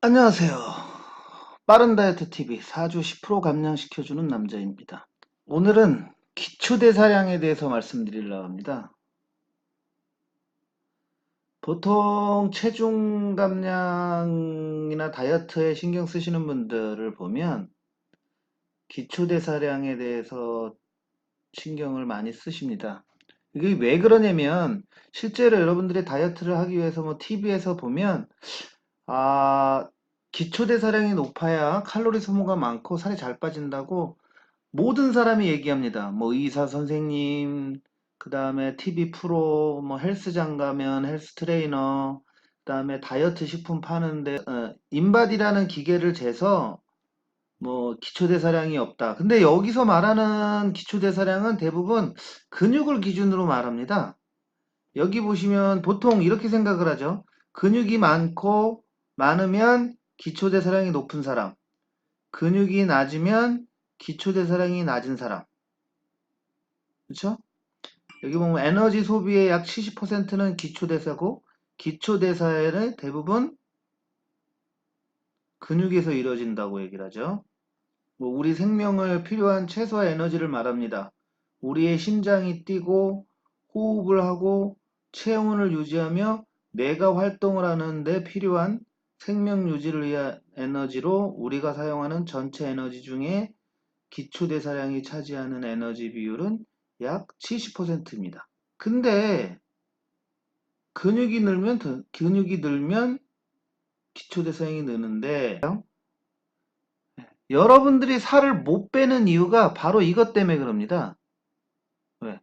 안녕하세요. 빠른 다이어트 TV 4주 10% 감량시켜주는 남자입니다. 오늘은 기초대사량에 대해서 말씀드리려고 합니다. 보통 체중 감량이나 다이어트에 신경 쓰시는 분들을 보면 기초대사량에 대해서 신경을 많이 쓰십니다. 이게 왜 그러냐면 실제로 여러분들이 다이어트를 하기 위해서 TV에서 보면 기초대사량이 높아야 칼로리 소모가 많고 살이 잘 빠진다고 모든 사람이 얘기합니다. 의사 선생님, 그 다음에 TV 프로, 헬스장 가면 헬스 트레이너, 그 다음에 다이어트 식품 파는데, 인바디라는 기계를 재서 기초대사량이 없다. 근데 여기서 말하는 기초대사량은 대부분 근육을 기준으로 말합니다. 여기 보시면 보통 이렇게 생각을 하죠. 근육이 많으면 기초대사량이 높은 사람, 근육이 낮으면 기초대사량이 낮은 사람. 그렇죠? 여기 보면 에너지 소비의 약 70%는 기초대사고 기초대사에는 대부분 근육에서 이루어진다고 얘기를 하죠. 우리 생명을 필요한 최소의 에너지를 말합니다. 우리의 심장이 뛰고 호흡을 하고 체온을 유지하며 뇌가 활동을 하는데 필요한 생명 유지를 위한 에너지로 우리가 사용하는 전체 에너지 중에 기초대사량이 차지하는 에너지 비율은 약 70%입니다. 근데 근육이 늘면 기초대사량이 느는데 여러분들이 살을 못 빼는 이유가 바로 이것 때문에 그럽니다. 왜?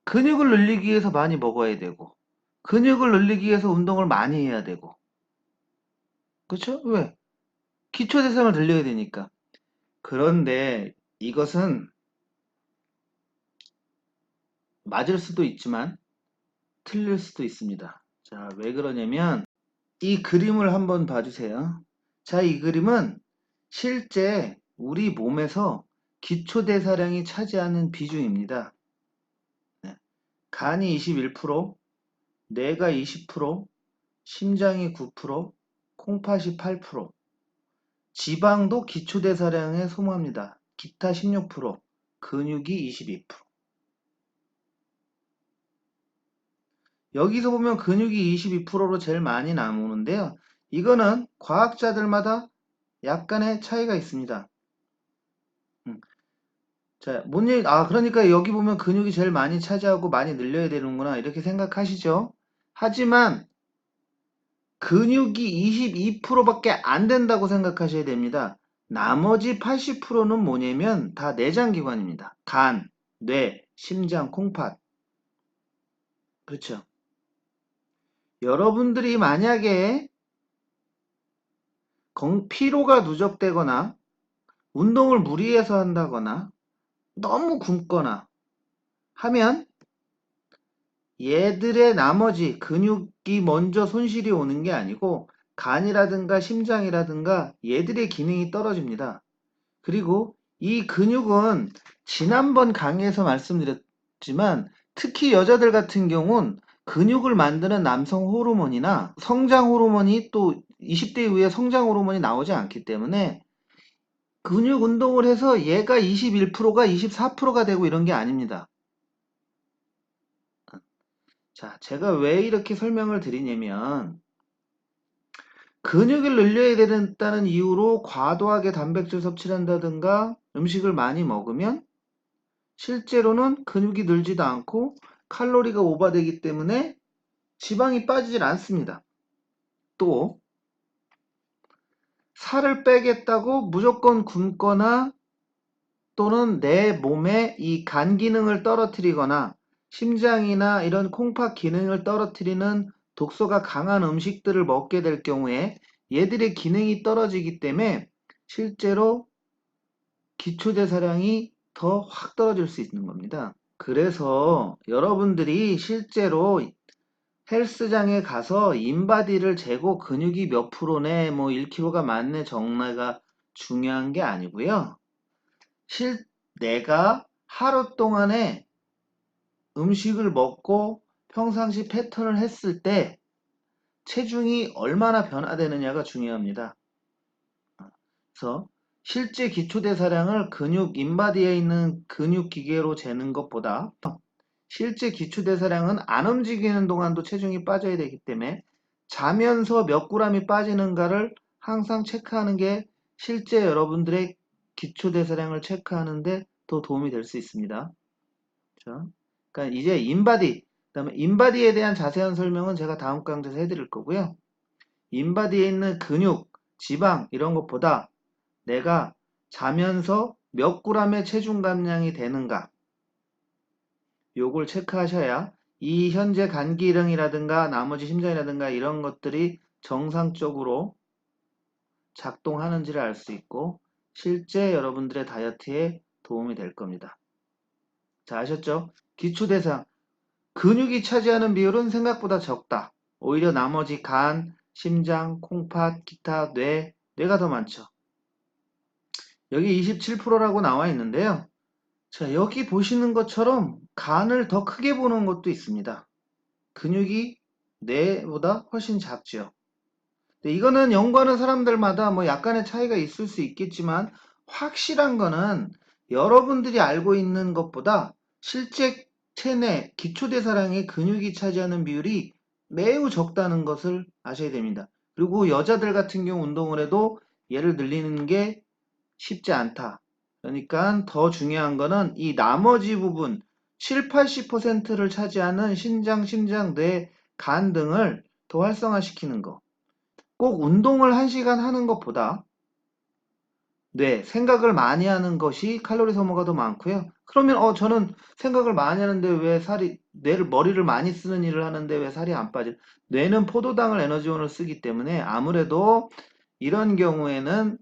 근육을 늘리기 위해서 많이 먹어야 되고 근육을 늘리기 위해서 운동을 많이 해야 되고 그렇죠? 왜? 기초대사량을 늘려야 되니까. 그런데 이것은 맞을 수도 있지만 틀릴 수도 있습니다. 자, 왜 그러냐면 이 그림을 한번 봐주세요. 자, 이 그림은 실제 우리 몸에서 기초대사량이 차지하는 비중입니다. 네. 간이 21%, 뇌가 20%, 심장이 9%, 콩팥이 8%, 지방도 기초대사량에 소모합니다. 기타 16%, 근육이 22%. 여기서 보면 근육이 22%로 제일 많이 나오는데요. 이거는 과학자들마다 약간의 차이가 있습니다. 자, 그러니까 여기 보면 근육이 제일 많이 차지하고 많이 늘려야 되는구나, 이렇게 생각하시죠? 하지만 근육이 22%밖에 안 된다고 생각하셔야 됩니다. 나머지 80%는 뭐냐면 다 내장기관입니다. 간, 뇌, 심장, 콩팥. 그렇죠. 여러분들이 만약에 피로가 누적되거나 운동을 무리해서 한다거나 너무 굶거나 하면 얘들의 나머지 근육이 먼저 손실이 오는 게 아니고 간이라든가 심장이라든가 얘들의 기능이 떨어집니다. 그리고 이 근육은 지난번 강의에서 말씀드렸지만 특히 여자들 같은 경우는 근육을 만드는 남성 호르몬이나 성장 호르몬이 또 20대 이후에 성장 호르몬이 나오지 않기 때문에 근육 운동을 해서 얘가 21%가 24%가 되고 이런 게 아닙니다. 자, 제가 왜 이렇게 설명을 드리냐면 근육을 늘려야 된다는 이유로 과도하게 단백질 섭취를 한다든가 음식을 많이 먹으면 실제로는 근육이 늘지도 않고 칼로리가 오버되기 때문에 지방이 빠지질 않습니다. 또 살을 빼겠다고 무조건 굶거나 또는 내 몸의 이 간 기능을 떨어뜨리거나 심장이나 이런 콩팥 기능을 떨어뜨리는 독소가 강한 음식들을 먹게 될 경우에 얘들의 기능이 떨어지기 때문에 실제로 기초대사량이 더 확 떨어질 수 있는 겁니다. 그래서 여러분들이 실제로 헬스장에 가서 인바디를 재고 근육이 몇 프로네, 1kg가 많네, 적네가 중요한 게 아니고요. 내가 하루 동안에 음식을 먹고 평상시 패턴을 했을 때 체중이 얼마나 변화되느냐가 중요합니다. 그래서 실제 기초대사량을 근육 인바디에 있는 근육 기계로 재는 것보다 실제 기초대사량은 안 움직이는 동안도 체중이 빠져야 되기 때문에 자면서 몇 g이 빠지는가를 항상 체크하는 게 실제 여러분들의 기초대사량을 체크하는데 더 도움이 될 수 있습니다. 그렇죠? 그러니까 이제 인바디, 그다음에 인바디에 대한 자세한 설명은 제가 다음 강좌에서 해드릴 거고요. 인바디에 있는 근육, 지방 이런 것보다 내가 자면서 몇 g의 체중 감량이 되는가 요걸 체크하셔야 이 현재 간기령이라든가 나머지 심장이라든가 이런 것들이 정상적으로 작동하는지를 알 수 있고 실제 여러분들의 다이어트에 도움이 될 겁니다. 자, 아셨죠? 기초대사량 근육이 차지하는 비율은 생각보다 적다. 오히려 나머지 간, 심장, 콩팥, 기타, 뇌가 더 많죠. 여기 27%라고 나와 있는데요. 자, 여기 보시는 것처럼 간을 더 크게 보는 것도 있습니다. 근육이 뇌보다 훨씬 작죠. 이거는 연구하는 사람들마다 뭐 약간의 차이가 있을 수 있겠지만 확실한 거는 여러분들이 알고 있는 것보다 실제 체내 기초대사량의 근육이 차지하는 비율이 매우 적다는 것을 아셔야 됩니다. 그리고 여자들 같은 경우 운동을 해도 얘를 늘리는 게 쉽지 않다. 그러니까 더 중요한 거는 이 나머지 부분 7, 80%를 차지하는 신장, 심장, 뇌, 간 등을 더 활성화시키는 거. 꼭 운동을 1시간 하는 것보다 생각을 많이 하는 것이 칼로리 소모가 더 많고요. 그러면 저는 생각을 많이 하는데 왜 머리를 많이 쓰는 일을 하는데 왜 살이 안 빠져? 뇌는 포도당을 에너지원을 쓰기 때문에 아무래도 이런 경우에는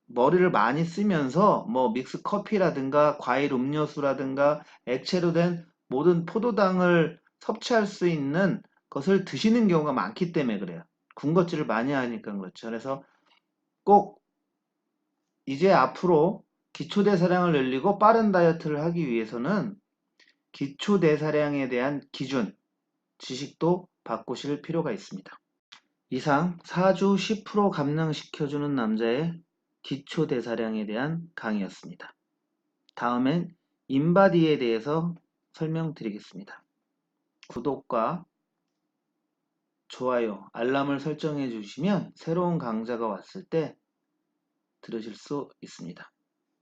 머리를 많이 쓰면서 뭐 믹스 커피라든가 과일 음료수라든가 액체로 된 모든 포도당을 섭취할 수 있는 것을 드시는 경우가 많기 때문에 그래요. 군것질을 많이 하니까 그렇죠. 그래서 꼭 이제 앞으로 기초대사량을 늘리고 빠른 다이어트를 하기 위해서는 기초대사량에 대한 기준, 지식도 바꾸실 필요가 있습니다. 이상 4주 10% 감량시켜주는 남자의 기초대사량에 대한 강의였습니다. 다음엔 인바디에 대해서 설명드리겠습니다. 구독과 좋아요, 알람을 설정해 주시면 새로운 강좌가 왔을 때 들으실 수 있습니다.